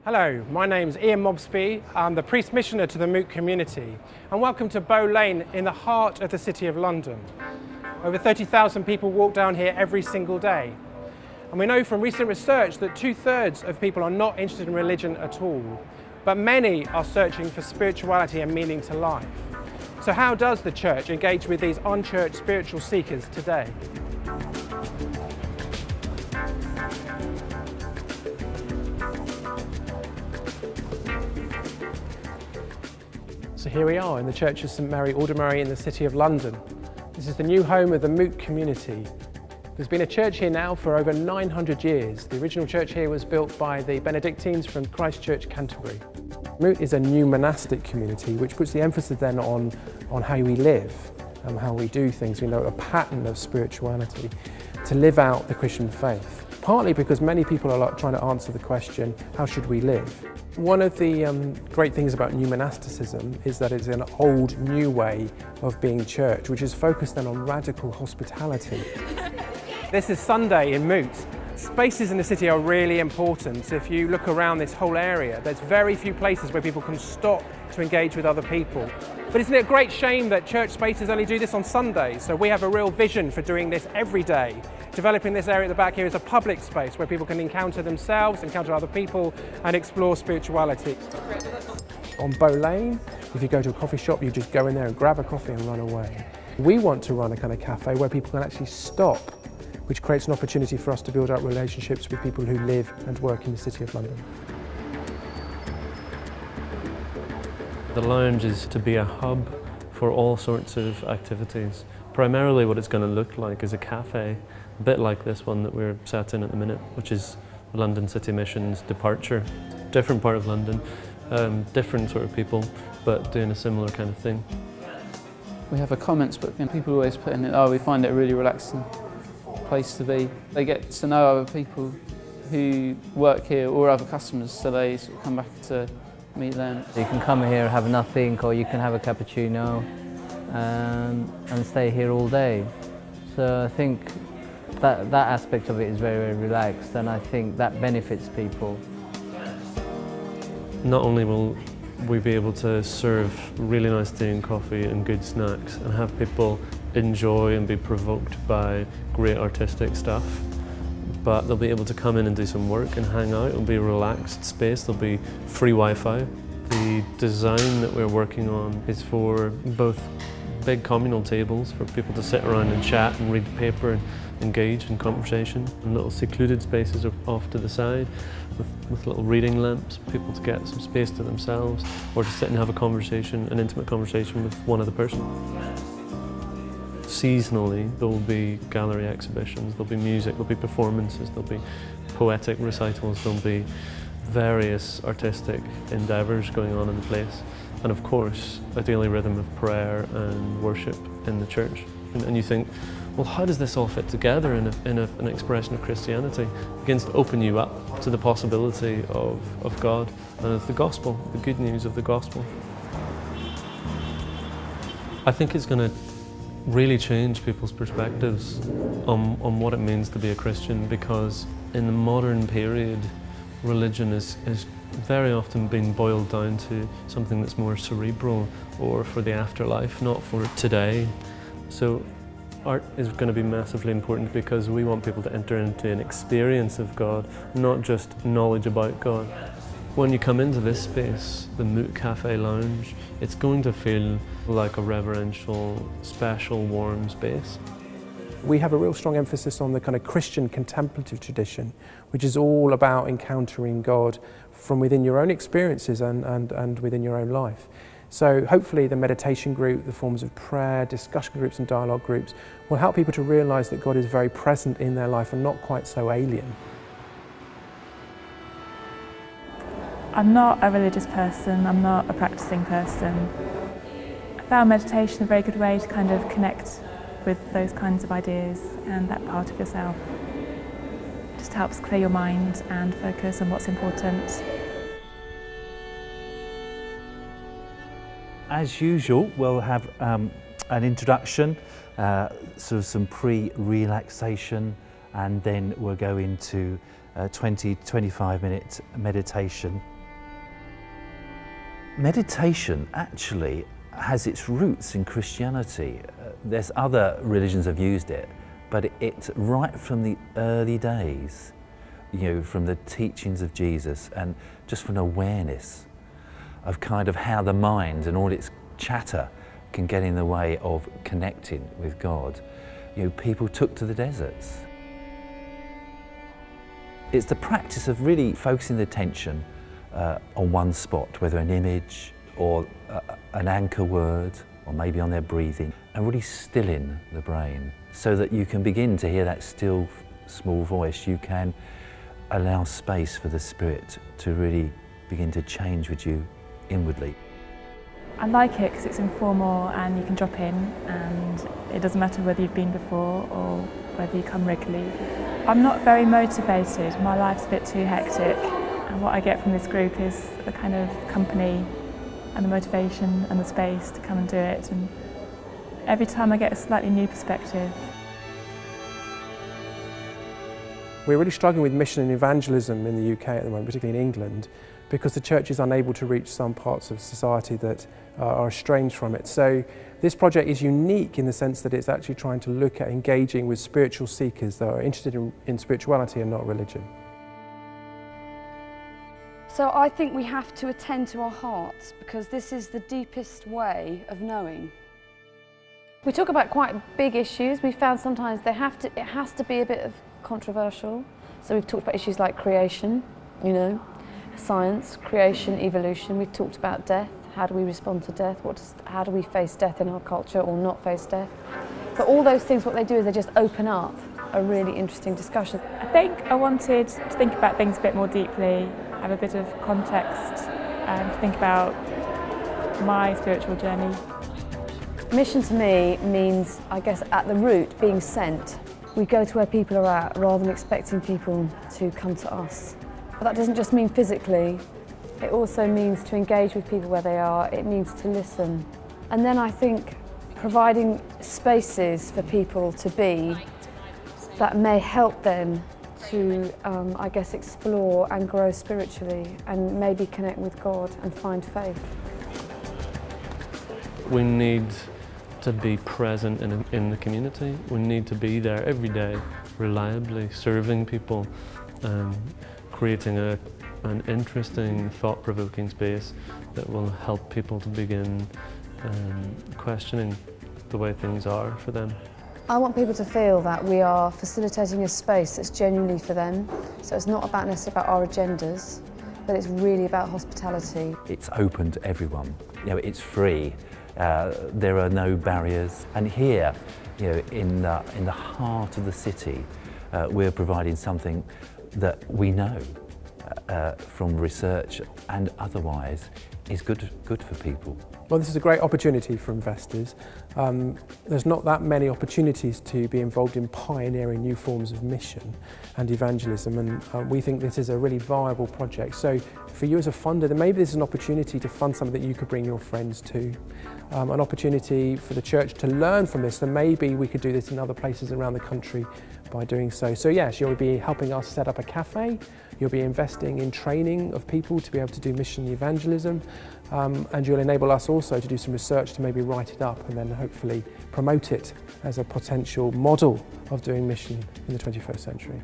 Hello, my name's Ian Mobsby. I'm the priest missioner to the Moot community, and welcome to Bow Lane in the heart of the City of London. Over 30,000 people walk down here every single day. And we know from recent research that 2/3 of people are not interested in religion at all, but many are searching for spirituality and meaning to life. So how does the church engage with these unchurched spiritual seekers today? So here we are in the Church of St Mary Aldermary in the City of London. This is the new home of the Moot community. There's been a church here now for over 900 years. The original church here was built by the Benedictines from Christ Church, Canterbury. Moot is a new monastic community which puts the emphasis then on how we live and how we do things. We know a pattern of spirituality to live out the Christian faith. Partly because many people are trying to answer the question, how should we live? One of the great things about new monasticism is that it's an old, new way of being church, which is focused then on radical hospitality. This is Sunday in Moot. Spaces in the city are really important. If you look around this whole area, there's very few places where people can stop to engage with other people. But isn't it a great shame that church spaces only do this on Sundays? So we have a real vision for doing this every day. Developing this area at the back here as a public space where people can encounter themselves, encounter other people and explore spirituality. On Bow Lane, if you go to a coffee shop, you just go in there and grab a coffee and run away. We want to run a kind of cafe where people can actually stop, which creates an opportunity for us to build up relationships with people who live and work in the City of London. The lounge is to be a hub for all sorts of activities. Primarily what it's going to look like is a cafe, a bit like this one that we're sat in at the minute, which is London City Mission's Departure. Different part of London, different sort of people, but doing a similar kind of thing. We have a comments book and people always put in it, oh, we find it a really relaxing place to be. They get to know other people who work here or other customers, so they sort of come back to meet them. You can come here, have nothing, or you can have a cappuccino and stay here all day. So I think that aspect of it is very, very relaxed, and I think that benefits people. Not only will we be able to serve really nice tea and coffee and good snacks and have people enjoy and be provoked by great artistic stuff, but they'll be able to come in and do some work and hang out. It'll be a relaxed space, there'll be free Wi-Fi. The design that we're working on is for both big communal tables for people to sit around and chat and read the paper and engage in conversation, and little secluded spaces are off to the side with little reading lamps, people to get some space to themselves or to sit and have a conversation, an intimate conversation with one other person. Seasonally, there will be gallery exhibitions, there'll be music, there'll be performances, there'll be poetic recitals, there'll be various artistic endeavours going on in the place. And of course, a daily rhythm of prayer and worship in the church. And you think, well, how does this all fit together in an expression of Christianity? It begins to open you up to the possibility of God and of the gospel, the good news of the gospel. I think it's going to really change people's perspectives on what it means to be a Christian, because in the modern period, religion is very often being boiled down to something that's more cerebral or for the afterlife, not for today. So art is going to be massively important because we want people to enter into an experience of God, not just knowledge about God. When you come into this space, the Moot Cafe Lounge, it's going to feel like a reverential, special, warm space. We have a real strong emphasis on the kind of Christian contemplative tradition, which is all about encountering God from within your own experiences and within your own life. So hopefully the meditation group, the forms of prayer, discussion groups and dialogue groups will help people to realise that God is very present in their life and not quite so alien. I'm not a religious person, I'm not a practicing person. I found meditation a very good way to kind of connect with those kinds of ideas and that part of yourself. It just helps clear your mind and focus on what's important. As usual, we'll have an introduction, sort of some pre-relaxation and then we'll go into a 20-25 minute meditation. Meditation actually has its roots in Christianity. There's other religions have used it, but it's right from the early days, from the teachings of Jesus, and just from awareness of kind of how the mind and all its chatter can get in the way of connecting with God. People took to the deserts. It's the practice of really focusing the attention on one spot, whether an image or an anchor word, or maybe on their breathing, and really stilling the brain so that you can begin to hear that still small voice. You can allow space for the Spirit to really begin to change with you inwardly. I like it because it's informal and you can drop in, and it doesn't matter whether you've been before or whether you come regularly. I'm not very motivated, my life's a bit too hectic, and what I get from this group is the kind of company and the motivation and the space to come and do it, and every time I get a slightly new perspective. We're really struggling with mission and evangelism in the UK at the moment, particularly in England, because the church is unable to reach some parts of society that are estranged from it. So this project is unique in the sense that it's actually trying to look at engaging with spiritual seekers that are interested in spirituality and not religion. So I think we have to attend to our hearts, because this is the deepest way of knowing. We talk about quite big issues. We found sometimes it has to be a bit of controversial. So we've talked about issues like creation, science, creation, evolution. We've talked about death. How do we respond to death? How do we face death in our culture or not face death? But all those things, what they do is they just open up a really interesting discussion. I think I wanted to think about things a bit more deeply, have a bit of context, and think about my spiritual journey. Mission to me means, I guess, at the root, being sent. We go to where people are at rather than expecting people to come to us. But that doesn't just mean physically, it also means to engage with people where they are, it means to listen. And then I think providing spaces for people to be that may help them to, I guess, explore and grow spiritually and maybe connect with God and find faith. We need to be present in the community. We need to be there every day, reliably, serving people, creating an interesting, thought-provoking space that will help people to begin questioning the way things are for them. I want people to feel that we are facilitating a space that's genuinely for them. So it's not necessarily about our agendas, but it's really about hospitality. It's open to everyone. It's free. There are no barriers. And here, in the heart of the city, we're providing something that we know from research and otherwise is good for people. Well, this is a great opportunity for investors. There's not that many opportunities to be involved in pioneering new forms of mission and evangelism, and we think this is a really viable project. So for you as a funder, then maybe this is an opportunity to fund something that you could bring your friends to, an opportunity for the church to learn from this, then maybe we could do this in other places around the country by doing so. So yes, you'll be helping us set up a cafe, you'll be investing in training of people to be able to do mission evangelism, and you'll enable us also to do some research to maybe write it up and then hopefully promote it as a potential model of doing mission in the 21st century.